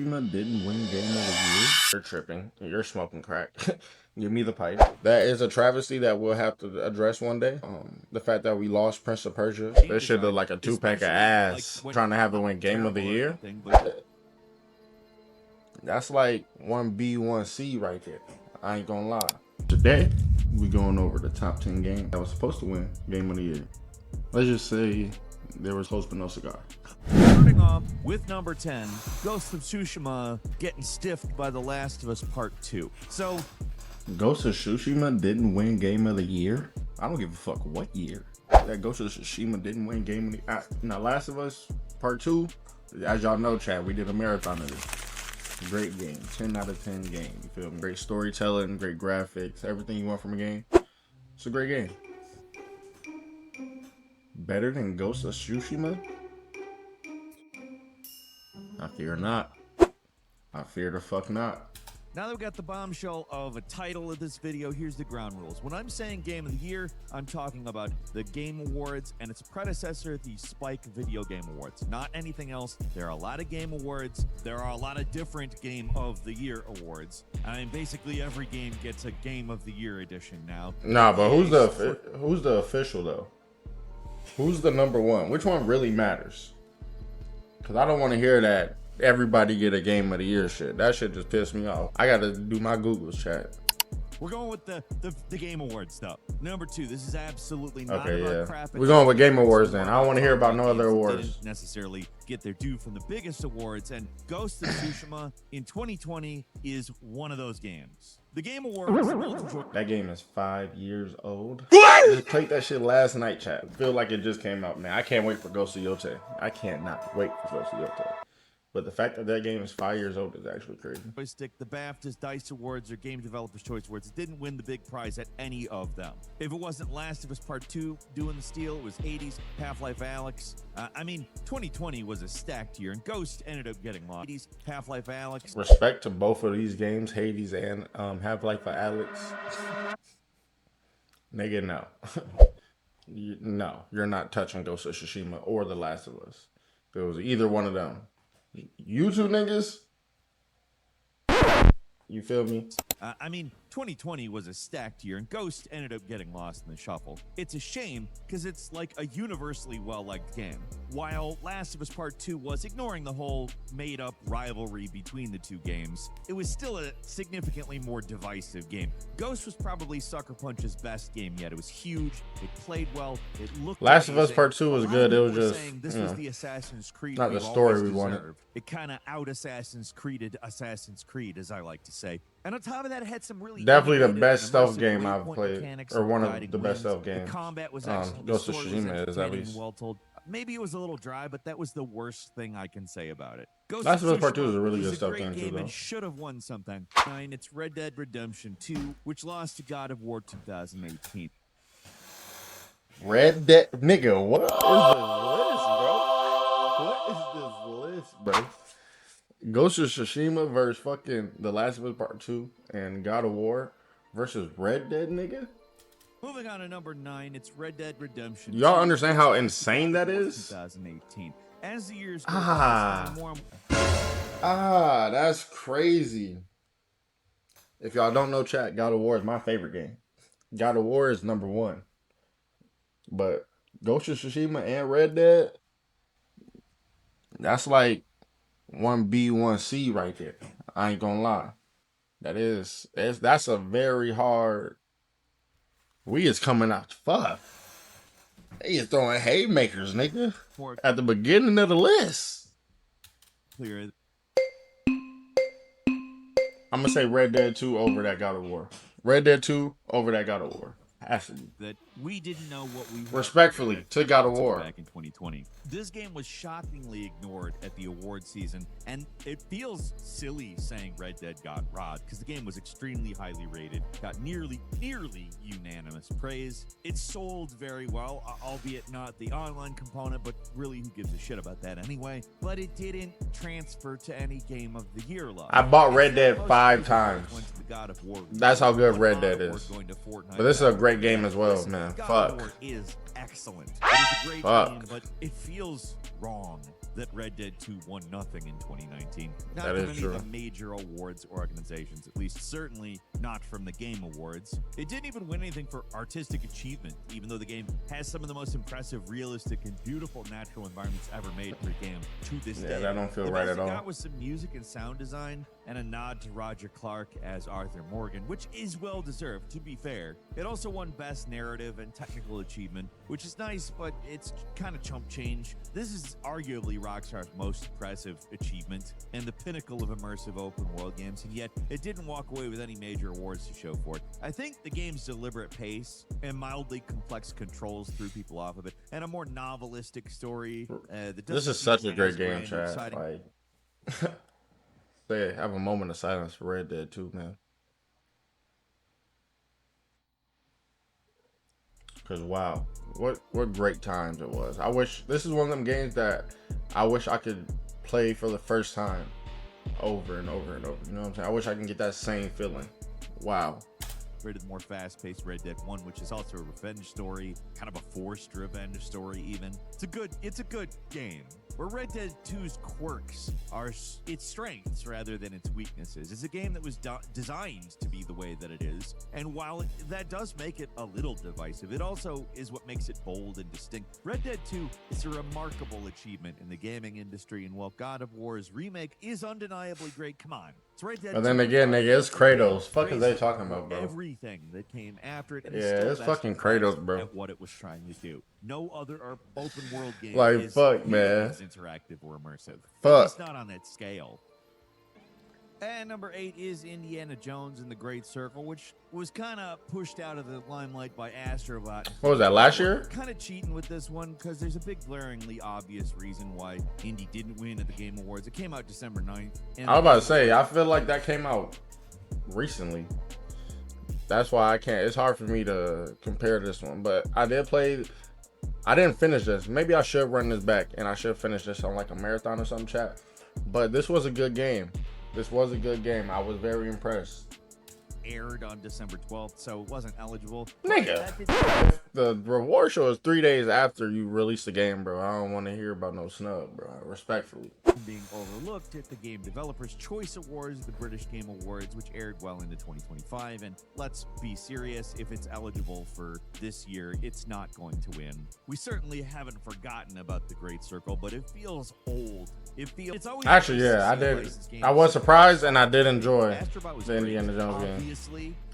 Tsushima didn't win Game of the Year? You're tripping. You're smoking crack. Give me the pipe. That is a travesty that we'll have to address one day. The fact that we lost Prince of Persia. This shit look like a 2-pack of ass. Trying to have it win Game of the Year. That's like 1B, 1C right there. I ain't gonna lie. Today, we going over the top 10 games that was supposed to win Game of the Year. Let's just say there was host but no cigar. Starting off with number 10, Ghost of Tsushima getting stiffed by The Last of Us Part 2. So, Ghost of Tsushima didn't win Game of the Year? I don't give a fuck what year. That Ghost of Tsushima didn't win Game of the Year. Now, Last of Us Part 2, as y'all know, Chad, we did a marathon of this. Great game, 10 out of 10 game, you feel me? Great storytelling, great graphics, everything you want from a game. It's a great game. Better than Ghost of Tsushima? I fear not. I fear the fuck not. now that we got the bombshell of a title of this video, here's the ground rules. When I'm saying Game of the Year, I'm talking about the Game Awards and its predecessor, the Spike Video Game Awards. Not anything else. There are a lot of Game Awards. There are a lot of different Game of the Year awards. I mean, basically every game gets a Game of the Year edition now. Nah, but who's the official though? Who's the number one? Which one really matters? Because I don't want to hear that everybody get a Game of the Year shit. That shit just pissed me off. I got to do my Googles, chat. We're going with the Game Awards stuff. Number 2, this is absolutely not about crap. We're going with Game Awards then. I don't want to hear about no other awards. Didn't necessarily get their due from the biggest awards, and Ghost of Tsushima in 2020 is one of those games. The Game Awards. That game is 5 years old. I just played that shit last night, chat. Feel like it just came out, man. I can't wait for Ghost of Yote. I cannot wait for Ghost of Yote. But the fact that that game is 5 years old is actually crazy. The BAFTAs, DICE Awards, or Game Developers Choice Awards didn't win the big prize at any of them. If it wasn't Last of Us Part 2 doing the steal, it was Hades, Half-Life Alyx. I mean, 2020 was a stacked year, and Ghost ended up getting lost. Hades, Half-Life Alyx. Respect to both of these games, Hades and Half-Life Alyx. Nigga, no. No, you're not touching Ghost of Tsushima or The Last of Us. If it was either one of them. You two niggas, you feel me? I mean, 2020 was a stacked year, and Ghost ended up getting lost in the shuffle. It's a shame, because it's like a universally well-liked game. While Last of Us Part 2 was ignoring the whole made-up rivalry between the two games, it was still a significantly more divisive game. Ghost was probably Sucker Punch's best game yet. It was huge, it played well, it looked Last of Us Part 2 was good. It was just, this was the Assassin's Creed not the story we wanted. It kind of out-Assassin's Creeded Assassin's Creed, as I like to say. And on top of that, it had some really definitely the best stealth game I've played, or one of the best stealth games. The combat was excellent. Ghost of Tsushima is at least well told. Maybe it was a little dry, but that was the worst thing I can say about it. Last of Us Part 2 is a really good stealth game too, though. It should have won something. It's Red Dead Redemption 2, which lost to God of War 2018. Red Dead, nigga, what is this list, bro? What is this list, bro? Ghost of Tsushima versus fucking The Last of Us Part 2 and God of War versus Red Dead, nigga? Moving on to number 9, it's Red Dead Redemption. Y'all understand how insane that is? 2018. As the years go that's crazy. If y'all don't know, chat, God of War is my favorite game. God of War is number 1. But Ghost of Tsushima and Red Dead, that's like 1B, 1C right there. I ain't gonna lie. That's a very hard. We is coming out fuck. They is throwing haymakers, nigga. At the beginning of the list. Clear. I'm gonna say Red Dead 2 over that God of War. Red Dead 2 over that God of War. Has to be. That we didn't know what we respectfully to God of War back in 2020. This game was shockingly ignored at the award season, and it feels silly saying Red Dead got robbed because the game was extremely highly rated, got nearly unanimous praise. It sold very well, albeit not the online component, but really who gives a shit about that anyway? But it didn't transfer to any Game of the Year love. I bought Red Dead 5 times. That's how good Red Dead is. But this is a great game as well, man. God fuck. of War is excellent. It is a great game, but it feels wrong. that Red Dead 2 won nothing in 2019. Not That from is any true. of the major awards organizations, at least certainly not from the Game Awards. It didn't even win anything for artistic achievement, even though the game has some of the most impressive, realistic, and beautiful natural environments ever made for a game to this day. Yeah, that don't feel The right best at it all. got was some music and sound design and a nod to Roger Clark as Arthur Morgan, which is well deserved, to be fair. It also won Best Narrative and Technical Achievement, which is nice, but it's kind of chump change. This is arguably Rockstar's most impressive achievement and the pinnacle of immersive open world games, and yet it didn't walk away with any major awards to show for it. I think the game's deliberate pace and mildly complex controls threw people off of it, and a more novelistic story. This is such a great game, Chad. Like, say, have a moment of silence for Red Dead 2, man. Cause wow, what great times it was. I wish this is one of them games that I wish I could play for the first time over and over and over. You know what I'm saying? I wish I can get that same feeling. Wow. Rated the more fast-paced Red Dead 1, which is also a revenge story, kind of a forced revenge story even. It's a good game. Where Red Dead 2's quirks are its strengths rather than its weaknesses. It's a game that was designed to be the way that it is, and while that does make it a little divisive, it also is what makes it bold and distinct. Red Dead 2 is a remarkable achievement in the gaming industry, and while God of War's remake is undeniably great, come on. It's Red Dead But then 2. again, nigga, it's Kratos. Fuck is they talking about, bro? Everything that came after it. And Yeah, still it's best fucking in class Kratos, bro. At what it was trying to do. No other open world game Like, is fuck, nearly man. as interactive or immersive. Fuck. It's not on that scale. And number 8 is Indiana Jones and the Great Circle, which was kind of pushed out of the limelight by Astrobot. What was that, last year? Kind of cheating with this one because there's a big glaringly obvious reason why Indy didn't win at the Game Awards. It came out December 9th. And I was about to say, I feel like that came out recently. That's why I can't. It's hard for me to compare this one. But I did play. I didn't finish this. Maybe I should run this back and I should finish this on like a marathon or something, chat. But this was a good game. This was a good game. I was very impressed. Aired on December 12th, so it wasn't eligible. Nigga, the reward show is 3 days after you release the game, bro. I don't want to hear about no snub, bro. Respectfully. Being overlooked at the Game Developers Choice Awards, the British Game Awards, which aired well into 2025. And let's be serious, if it's eligible for this year, it's not going to win. We certainly haven't forgotten about the Great Circle, but it feels old. It's always Actually, yeah, I did. I was surprised and I did enjoy the Indiana Jones game.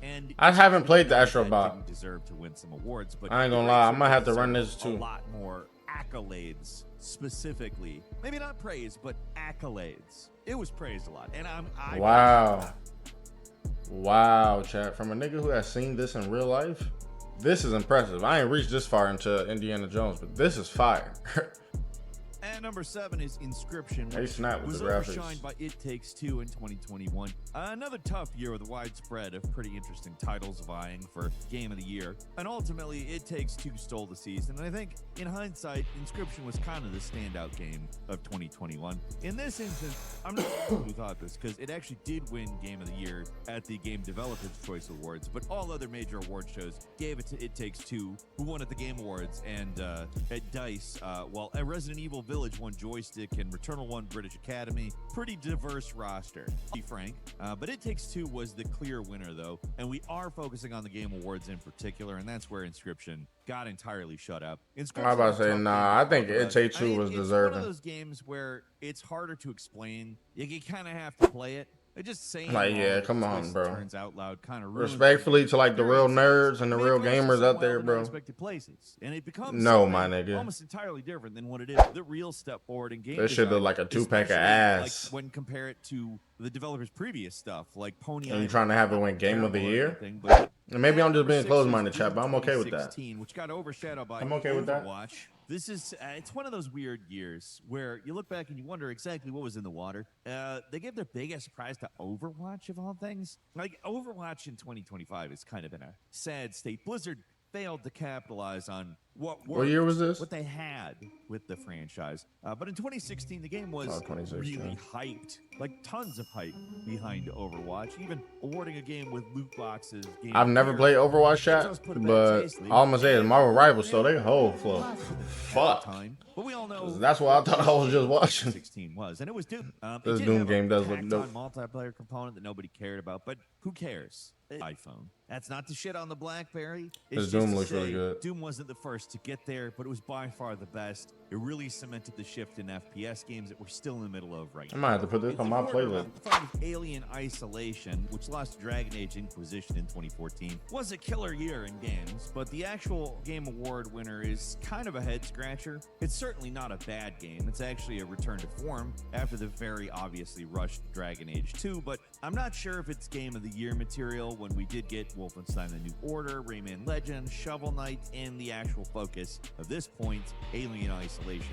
And I haven't played the Astrobot. Didn't deserve to win some awards, but I ain't gonna lie, I might have to run this a too. lot more accolades, specifically, maybe not praise, but accolades. It was praised a lot, and Wow, chat. From a nigga who has seen this in real life, this is impressive. I ain't reached this far into Indiana Jones, but this is fire. And number 7 is Inscription, They which snap with was the graphics. overshined by It Takes Two in 2021. Another tough year with a widespread of pretty interesting titles vying for Game of the Year. And ultimately, It Takes Two stole the season. And I think, in hindsight, Inscription was kind of the standout game of 2021. In this instance, I'm not sure who thought this, because it actually did win Game of the Year at the Game Developers Choice Awards, but all other major award shows gave it to It Takes Two, who won at the Game Awards, and at DICE, while Resident Evil Village won Joystick and Returnal won British Academy. Pretty diverse roster, to be frank. But It Takes Two was the clear winner, though, and we are focusing on the Game Awards in particular, and that's where Inscription got entirely shut up. I'm about to say, nah, I think It Takes Two was deserving. It's one of those games where it's harder to explain. You kind of have to play it. Just saying, like, yeah, come on, bro. Turns out loud, kind of respectfully to like the real nerds and the real gamers out there, bro. Places, and it becomes no, my nigga, almost entirely different than what it is. The real step forward in game. This should look like a 2-pack of ass. Like when compare it to the developers' previous stuff, like Pony. And you trying to have it win Game of the Year? And maybe I'm just being closed-minded, chat, but I'm okay with that. Which got overshadowed by I'm okay with that. Overwatch. This is, it's one of those weird years where you look back and you wonder exactly what was in the water. They gave their biggest prize to Overwatch, of all things. Like, Overwatch in 2025 is kind of in a sad state. Blizzard failed to capitalize on What year was this? What they had with the franchise. But in 2016, the game was 2016. really hyped. Like tons of hype behind Overwatch, even awarding a game with loot boxes. I've never played Overwatch, chat, but all I'm gonna say is Marvel Rivals, so they whole flow. Fuck. But we all know that's what I thought I was just watching. 16 was, and it was Doom. This Doom game does look dope. Multiplayer component that nobody cared about, but who cares? iPhone. That's not the shit on the BlackBerry. This Doom looks really good. Doom wasn't the first to get there, but it was by far the best. It really cemented the shift in FPS games that we're still in the middle of right now. I might have to put this on my playlist. Alien Isolation, which lost to Dragon Age Inquisition in 2014, was a killer year in games, but the actual Game Award winner is kind of a head scratcher. It's certainly not a bad game. It's actually a return to form after the very obviously rushed Dragon Age 2, but I'm not sure if it's Game of the Year material when we did get Wolfenstein The New Order, Rayman Legends, Shovel Knight, and the actual focus of this point, Alien Isolation.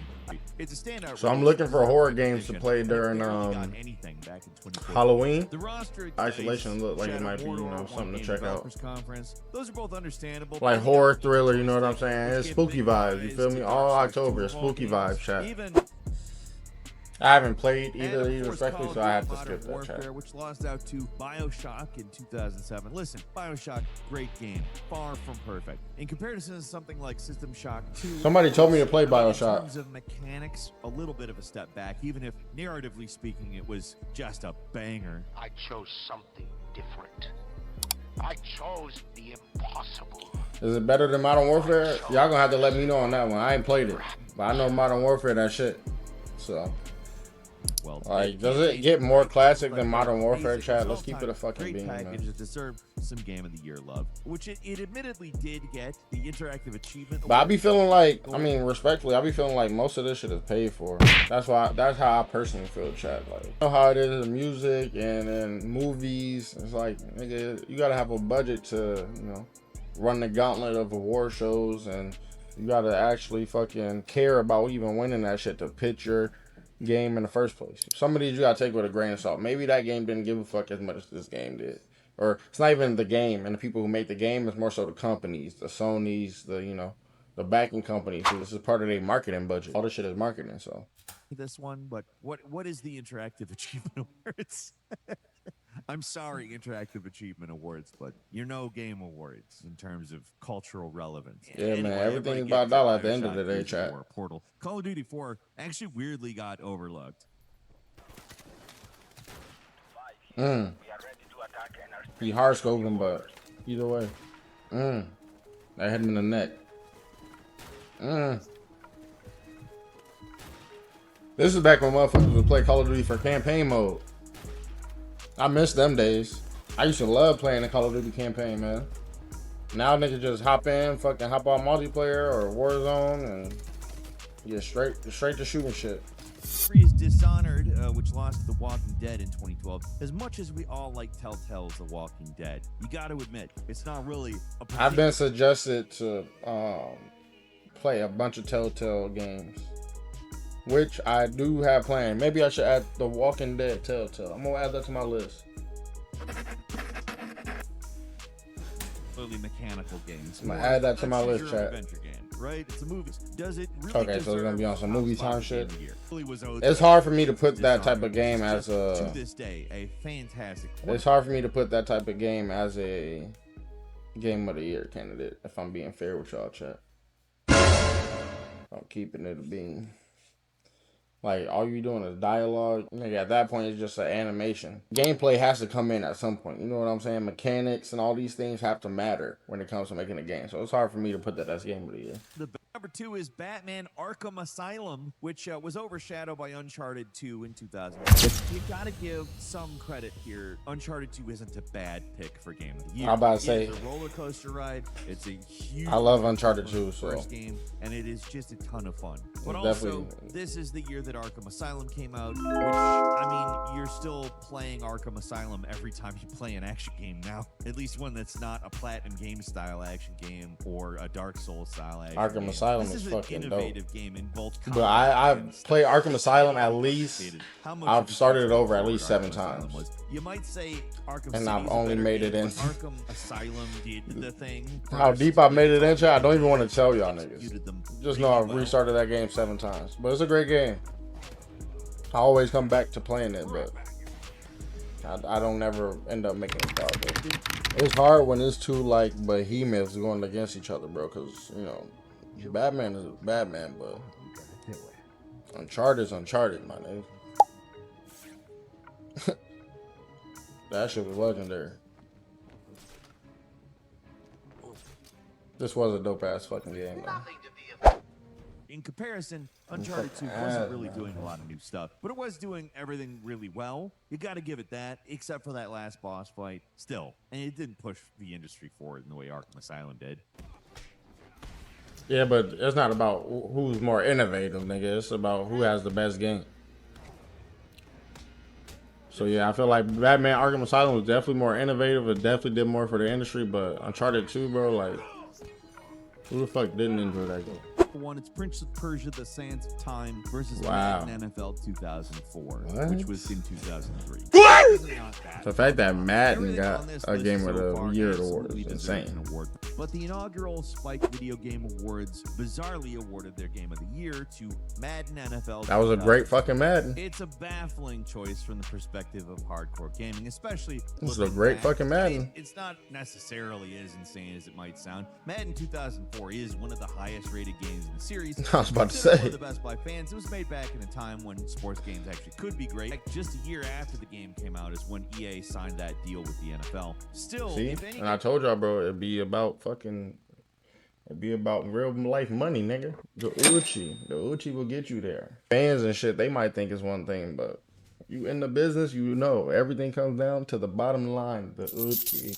It's a standout. So I'm looking for horror games to play during Halloween. The roster Isolation looked like it might be, something to check out. Those are both understandable. Like horror thriller, you know what I'm saying? It's spooky vibes, you feel me? All October, it's spooky vibes, chat. I haven't played either of these respectfully, so I have to skip that chat. Which lost out to BioShock in 2007. Listen, BioShock, great game, far from perfect. In comparison to something like System Shock 2, somebody told me to play BioShock. In terms of mechanics, a little bit of a step back, even if narratively speaking, it was just a banger. I chose something different. I chose the impossible. Is it better than Modern Warfare? Y'all gonna have to let me know on that one. I ain't played it, but I know Modern Warfare that shit. So. Well, like, does it get more classic than Modern Warfare, chat? Let's keep it a fucking beam, man. Package that deserved some Game of the Year love, which it admittedly did get the interactive achievement. But I be feeling like, I mean, respectfully, I be feeling like most of this shit is paid for. That's how I personally feel, chat. Like, you know how it is in music and in movies. It's like, nigga, you gotta have a budget to, run the gauntlet of award shows, and you gotta actually fucking care about even winning that shit to pitch your game in the first place. Some of these you gotta take with a grain of salt. Maybe that game didn't give a fuck as much as this game did, or it's not even the game and the people who make the game. It's more so the companies, the Sonys, the backing companies. This is part of their marketing budget. All this shit is marketing. So this one, but what is the interactive achievement awards? I'm sorry, Interactive Achievement Awards, but you're no Game Awards in terms of cultural relevance. Yeah, anyway, man, everything is about dollar at the end of the day, chat. Portal. Call of Duty 4 actually weirdly got overlooked. He hard scoping, but either way. That hit him in the neck. This is back when motherfuckers would play Call of Duty for campaign mode. I miss them days. I used to love playing the Call of Duty campaign, man. Now niggas just hop on multiplayer or Warzone and get straight to shooting shit. Is Dishonored, which lost The Walking Dead in 2012. As much as we all like Telltale's The Walking Dead, you got to admit it's not really. I've been suggested to play a bunch of Telltale games, which I do have planned. Maybe I should add The Walking Dead Telltale. I'm gonna add that to my list. Clearly mechanical games. I'm gonna add that to my list, chat. Adventure game, right? It's a movie. Does it really okay, so it's gonna be on some movie time shit. It's It's hard for me to put that type of game as a. To this day, a fantastic. It's hard for me to put that type of game as a Game of the Year candidate. If I'm being fair with y'all, chat. I'm keeping it a beam. Like, all you doing is dialogue. Nigga, at that point, it's just an animation. Gameplay has to come in at some point. You know what I'm saying? Mechanics and all these things have to matter when it comes to making a game. So it's hard for me to put that as Game of the Year. Number 2 is Batman Arkham Asylum, which was overshadowed by Uncharted 2 in 2006. You gotta give some credit here. Uncharted 2 isn't a bad pick for Game of the Year. I'm about to say, it's a roller coaster ride. It's a huge. I love Uncharted 2, so first game, and it is just a ton of fun. But also, this is the year that Arkham Asylum came out, which, I mean, you're still playing Arkham Asylum every time you play an action game now. At least one that's not a Platinum Game style action game or a Dark Souls style action game. Arkham Asylum Asylum This is is an fucking dope. innovative game in both But I've played Arkham Asylum at least. How much I've of a started it step over at forward least 7 Arkham Asylum times. was. You might say Arkham And City I've is a only better made game, it in. but Arkham Asylum did the thing. How first. deep I made it into, I don't even want to tell y'all niggas. Executed them Just really know I've well. restarted that game 7 times. But it's a great game. I always come back to playing it, but I don't never end up making it out. It's hard when it's two like behemoths going against each other, bro. Cause you know, Batman is Batman, but Uncharted is Uncharted, my nigga. That shit was legendary. This was a dope ass fucking game, though. In comparison, Uncharted 2 wasn't really doing a lot of new stuff, but it was doing everything really well. You got to give it that, except for that last boss fight. Still, and it didn't push the industry forward in the way Arkham Asylum did. Yeah, but it's not about who's more innovative, nigga. It's about who has the best game. So yeah, I feel like Batman Arkham Asylum was definitely more innovative. It definitely did more for the industry, but Uncharted 2, bro, like, who the fuck didn't enjoy that game? One, it's Prince of Persia: The Sands of Time versus Wow. Madden NFL 2004, What? which was in 2003. The fact that Madden got a Game of the Year award is insane. But the inaugural Spike Video Game Awards bizarrely awarded their Game of the Year to Madden NFL. That was a great fucking Madden. It's a baffling choice from the perspective of hardcore gaming, especially. This is a looking great back. fucking Madden. I mean, it's not necessarily as insane as it might sound. Madden 2004 is one of the highest rated games in the series. I was about to Considered say. one of the best by fans. It was made back in a time when sports games actually could be great. Like, just a year after the game came out is when EA signed that deal with the NFL. Still, See? if any And I told y'all, bro, it'd be about real life money, nigga. The Uchi will get you there. Fans and shit, they might think it's one thing, but you in the business, you know, everything comes down to the bottom line, the Uchi.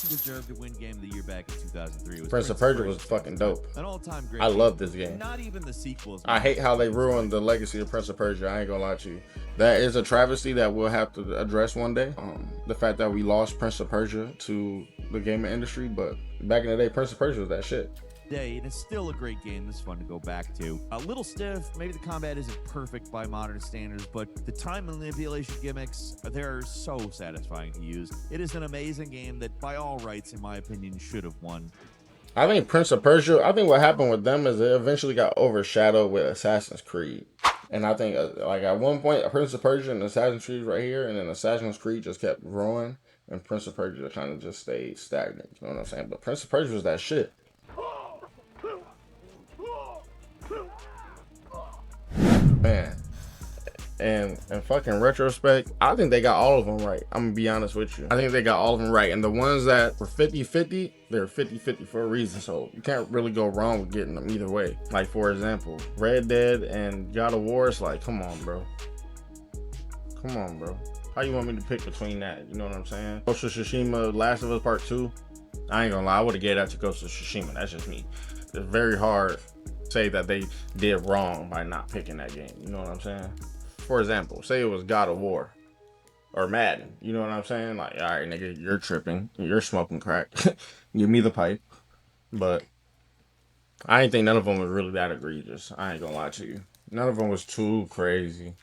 deserved to win Game of the Year back in 2003. It was Prince of Persia was fucking dope. An all-time great. I love this game. Not even the sequels. I hate how they ruined the legacy of Prince of Persia. I ain't gonna lie to you. That is a travesty that we'll have to address one day. The fact that we lost Prince of Persia to the gaming industry, but back in the day, Prince of Persia was that shit. Day, and it's still a great game that's fun to go back to. A little stiff, maybe the combat isn't perfect by modern standards, but the time manipulation gimmicks, they're so satisfying to use. It is an amazing game that, by all rights, in my opinion, should have won. I think Prince of Persia, I think what happened with them is it eventually got overshadowed with Assassin's Creed. And I think, like, at one point, Prince of Persia and Assassin's Creed right here, and then Assassin's Creed just kept growing, and Prince of Persia kind of just stayed stagnant. You know what I'm saying? But Prince of Persia was that shit. Man, and fucking retrospect, I think they got all of them right. I'm gonna be honest with you. I think they got all of them right. And the ones that were 50-50, they're 50-50 for a reason. So you can't really go wrong with getting them either way. Like, for example, Red Dead and God of War, it's like, come on, bro. Come on, bro. How you want me to pick between that? You know what I'm saying? Ghost of Tsushima, Last of Us Part 2. I ain't gonna lie, I would have gave that to Ghost of Tsushima. That's just me. It's very hard to say that they did wrong by not picking that game. You know what I'm saying? For example, say it was God of War or Madden. You know what I'm saying? Like, all right, nigga, you're tripping. You're smoking crack. Give me the pipe. But I ain't think none of them was really that egregious. I ain't gonna lie to you. None of them was too crazy.